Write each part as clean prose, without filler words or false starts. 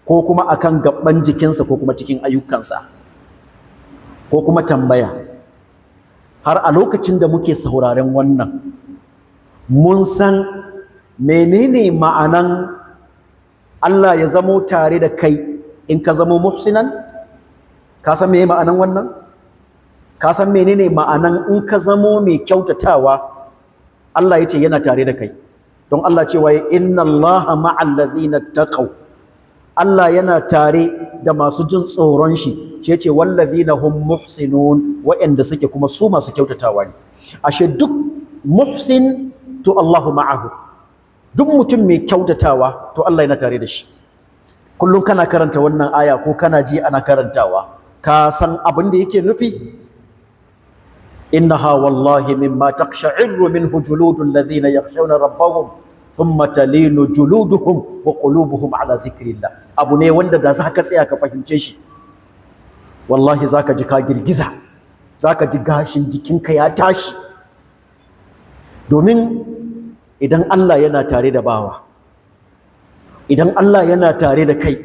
ko kuma akan gaban jikinsa ko kuma cikin ayyukansa, ko kuma tambaya. Har a lokacin da muke sauraren wannan mun san menene ma'anan Allah ya zamo tare da kai in ka zamo muhsinan? Ka san meye ma'anan wannan? Ka san menene ma'anan in ka zamo mai kyautatawa Allah ya ce yana tare da kai? Don Allah cewa inna Allaha ma'al ladzina taqaw, Allah yana tare da masu jin tsoron shi, ce wallazina hum muhsinun, waɗanda suke kuma su masu kyautatawa ne. Ashe duk muhsin to Allahu ma'ahu, duk mutum mai kyautatawa to Allah yana tare da shi. Kullum kana karanta wannan aya ko kana ji ana karantawa, ka san abin da yake nufi? innaha wallahi mimma taqsha'irru minhu juludul ladzina yakhshawna rabbahum thumma talinu juluduhum wa qulubuhum ala dhikrillah. Abu ne wanda da zaka tsaya ka fahimce shi, wallahi zaka ji ka girgiza, zaka ji gashin jikinka ya tashi. Domin idan Allah yana tare da bawa, idan Allah yana tare da kai,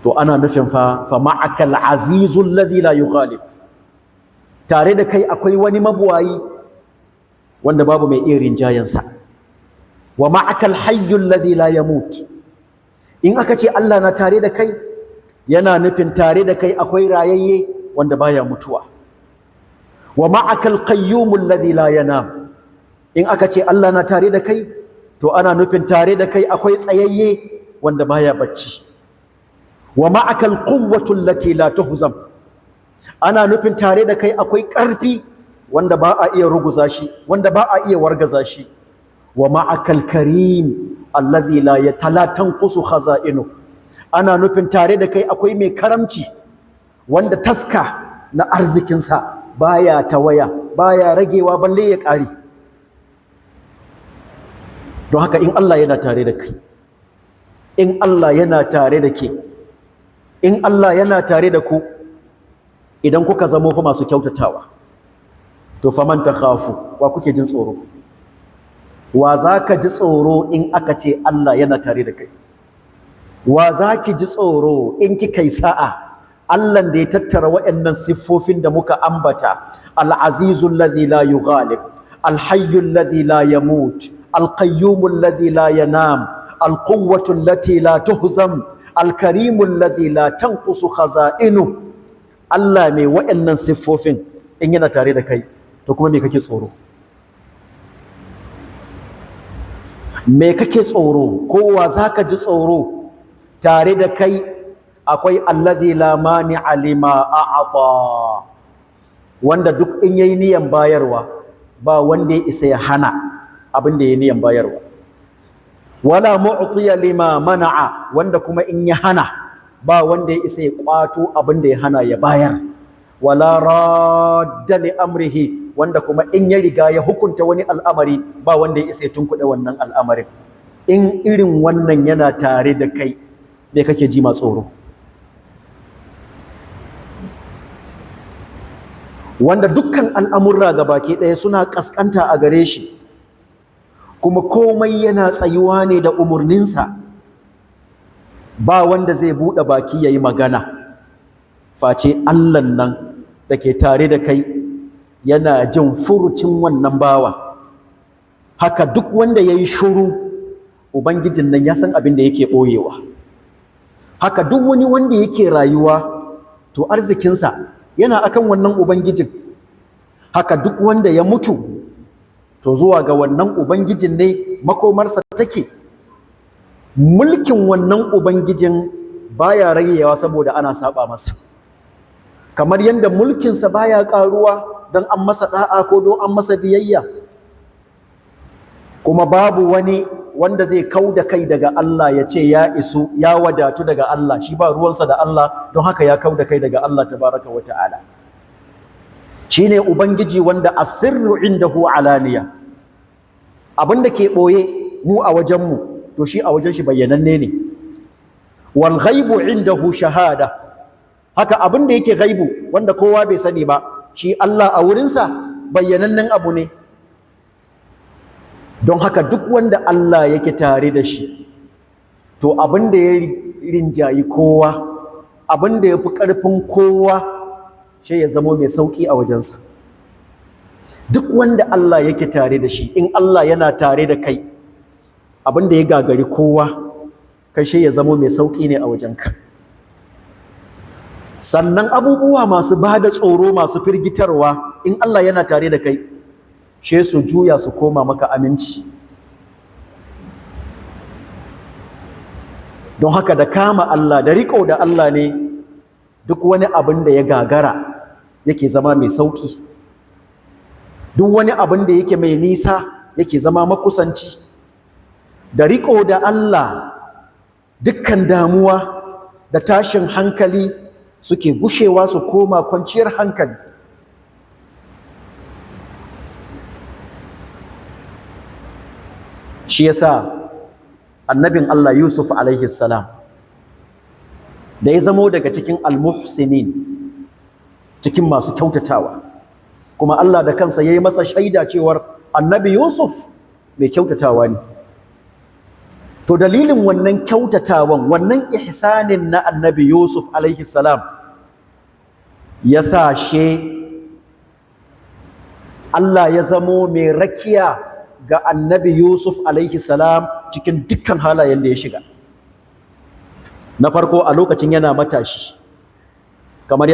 to ana nufin fa ma'akal azizul ladzi la yughalib. Tare da kai akwai wani mabuwayi wanda babu mai iya rinjayensa. Wa ma'akal hayyul ladzi la yamut. In aka ce Allah na tare da kai, yana nufin tare da kai akwai rayayye wanda baya mutuwa. Wa ma'akal qayyumul ladzi la yanam. In aka ce Allah na tare da kai, to ana nufin tare da kai akwai tsayayye wanda baya bacci. Wa ma'akal quwwatul lati la tuhzam. Ana nufin tare da kai akwai ƙarfi wanda ba a iya ruguza shi, wanda ba a iya wargaza shi. Wa ma'akal karim allazi la tanqusu khaza'inu. Ana nufin tare da kai akwai mai karamci wanda taska na arzikinsa baya tawaya, baya ragewa balle ya ƙare. Don haka in Allah yana tare da kai, in Allah yana tare da ke, in Allah yana tare da ku, idan kuka zamo fa masu kyautatawa, to faman takhafu, wa kuke jin tsoro? Wa zaka ji tsoro in aka ce Allah yana tare da kai? Wa zaki ji tsoro in kika yi sa'a Allah da ya tattara waɗannan siffofin da muka ambata, al-azizul ladzi la yughalib, al-hayyul ladzi la yamut, al-qayyumul ladzi la yanam, al-quwwatul lati la tuhzam, al-karimul ladzi la tanqusu khaza'inu. Allah mai waɗannan siffofin in yana tare da kai, to kuma me kake tsoro? Me kake tsoro? Kowa zaka ji tsoro? Tare da kai akwai allazi la mani'a lima a'ata, wanda duk in yayi niyan bayarwa ba wanda ya isa ya hana abin da yayi niyan bayarwa. Wala mu'tiya lima mana'a, wanda kuma in ya hana ba wanda ya isa ya kwato abin da ya hana ya bayar. Wala radda li amrihi, wanda kuma in ya riga ya hukunta wani al'amari ba wanda ya isa ya tunkuɗe wannan al'amarin. In irin wannan yana tare da kai, me kake ji ma tsoro? Wanda dukkan al'amurra gabaki ɗaya suna ƙasƙanta a gare shi, kuma komai yana tsayuwa ne da umarninsa. Ba wanda zai buɗe baki ya yi magana face Allahn nan da ke tare da kai yana jin furucin wannan bawa. Haka duk wanda ya yi shuru, Ubangijin nan ya san abin da yake ɓoyewa. Haka duk wani wanda yake rayuwa, to arzikinsa yana akan wannan Ubangijin. Haka duk wanda ya mutu, to zuwa ga wannan Ubangijin ne makomarsa take. Mulkin wannan Ubangijin baya ragewa saboda ana saba masa, kamar yadda mulkinsa baya karuwa don an masa da'a ko don an masa biyayya. Kuma babu wani wanda zai kauda kai daga Allah ya ce ya isu, ya wadatu daga Allah, shi ba ruwansa da Allah, don haka ya kauda kai daga Allah tabaraka wa ta'ala. Shine Ubangiji wanda asirru indahu alaniya, abinda ke boye mu a wajenmu to shi a wajen shi bayyananne ne. Wal ghaibu indahu shahada, haka abin da yake ghaibu wanda kowa bai sani ba, shi Allah a wurinsa bayyanannen abu ne. Don haka duk wanda Allah yake tare da shi, to abin da ya rinjayi kowa, abin da ya fi ƙarfin kowa shi ya zamo mai sauƙi a wajensa. Duk wanda Allah yake tare da shi, in Allah yana tare da kai, abin da ya gagari kowa kai shi ya zamo mai sauƙi ne a wajenka. Sannan abubuwa masu ba da tsoro, masu firgitarwa, in Allah yana tare da kai shi su juya su koma maka aminci. Don haka da kama Allah, da riƙo da Allah ne duk wani abin da ya gagara yake zama mai sauƙi, duk wani abin da yake mai nisa yake zama makusanci. Da riƙo da Allah dukkan damuwa da tashin hankali suke gushewa su koma kwanciyar hankali. Shi yasa annabin Allah Yusuf alaihi salam da ya zamo daga cikin al-muhsinin, cikin masu kyautatawa, kuma Allah da kansa yayi masa shaida cewar annabi Yusuf mai kyautatawa ne. To dalilin wannan kyautatawan, wannan ihsanin na annabi Yusuf alaihi salam ya sa shi Allah ya zamo mai rakiya ga annabi Yusuf alaihi salam cikin dukkan halayen da ya shiga. Na farko a lokacin yana matashi, kamar